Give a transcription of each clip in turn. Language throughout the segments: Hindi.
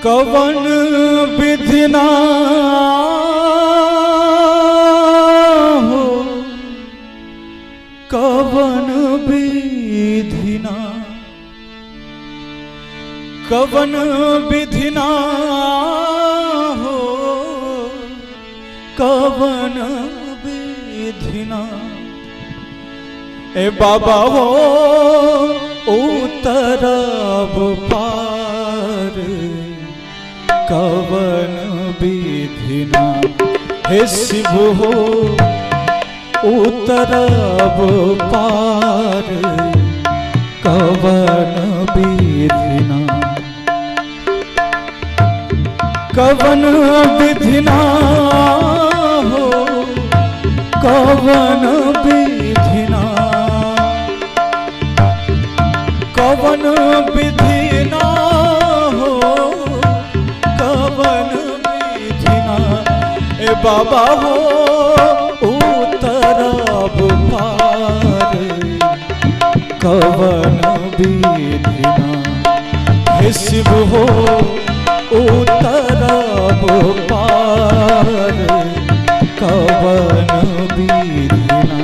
कवन विधिना हो, कवन विधिना, कवन विधिना हो, कवन विधिना। ए बाबा हो उतरब पार, कवन विधिना। हे शिव हो उतरब पार, कवन विधिना। कवन विधिना हो, कवन विधिना, कवन विधिना हो, कवन विधिना। ए बाबा हो उतरब पार, कवन विधिना। हे शिव हो उतरब पार, कवन विधिना।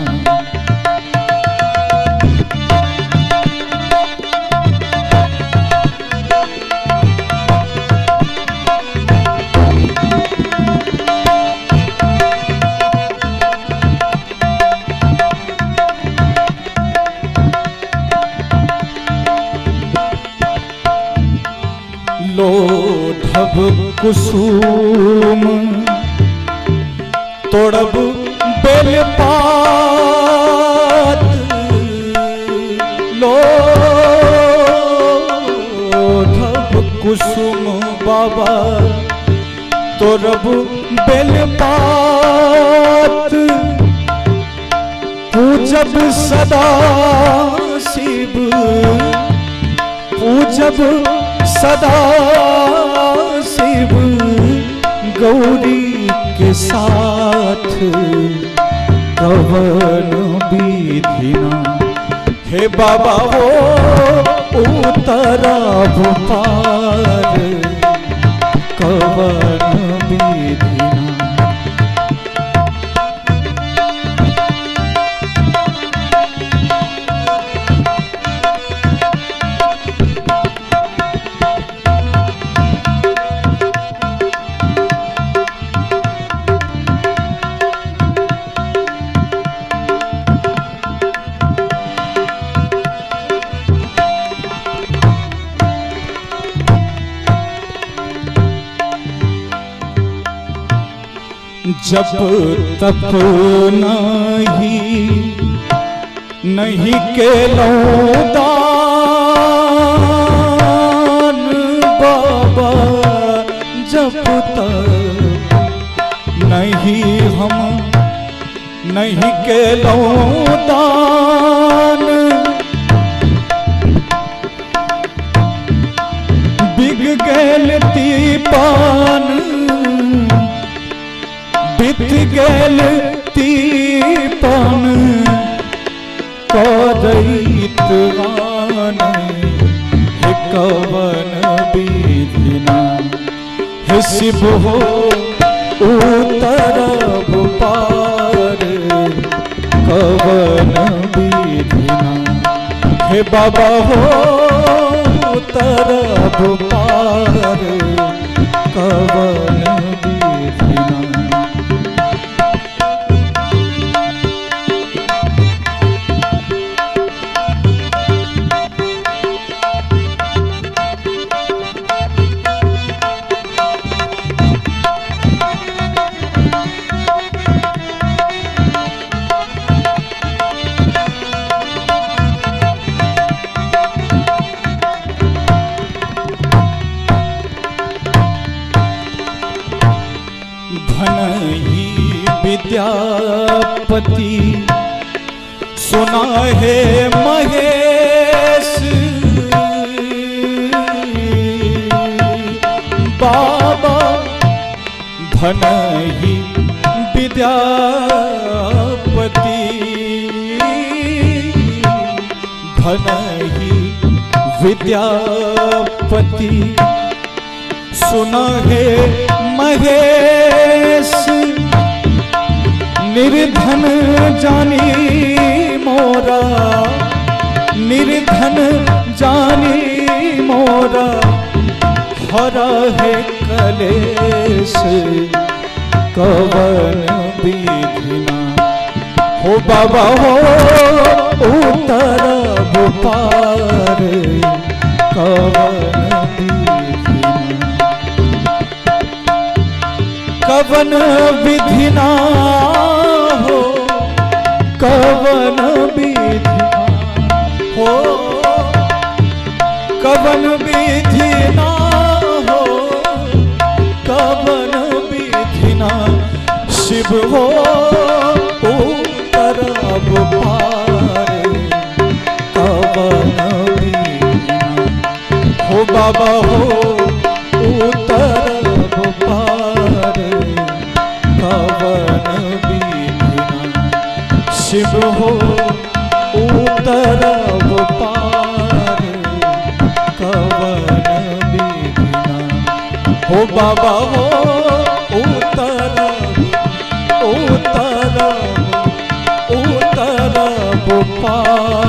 लोढ़ब कुसुम तोड़ब बेलपात, लोढ़ब कुसुम बाबा तोड़ब बेलपात। पूजब सदा शिव, पूजब सदा शिव गौरी के साथ, कवन विधिना। हे बाबा हो उतरब पार, कवन विधिना। जब तप नहीं केलो दान बाबा, जब तक नहीं हम नहीं केलो दान। बिग गेल तीपान, बीत गेल तीपन करैत आन। हे कवन विधिना। हे शिव हो उतरब पार, कवन विधिना। हे बाबा हो उतरब पार, कवन विधिना। धनहि विद्यापति सुना है महेश, बाबा धनहि विद्यापति, धनहि विद्यापति सुना है महेश निर्धन जानी मोरा, निर्धन जानी मोरा हरा है कलेश कवन विधिना। हो बाबा हो उतरब पार कवन विधिना, कवन विधिना हो कवन विधिना हो, कवन विधिना हो कवन विधिना। शिव हो उतरब पार कवन विधिना। हो बाबा हो उतरब पार कवन विधिना। शिव हो उतरब पार कवन विधिना। हो बाबा हो उतरब उतरब उतरब पार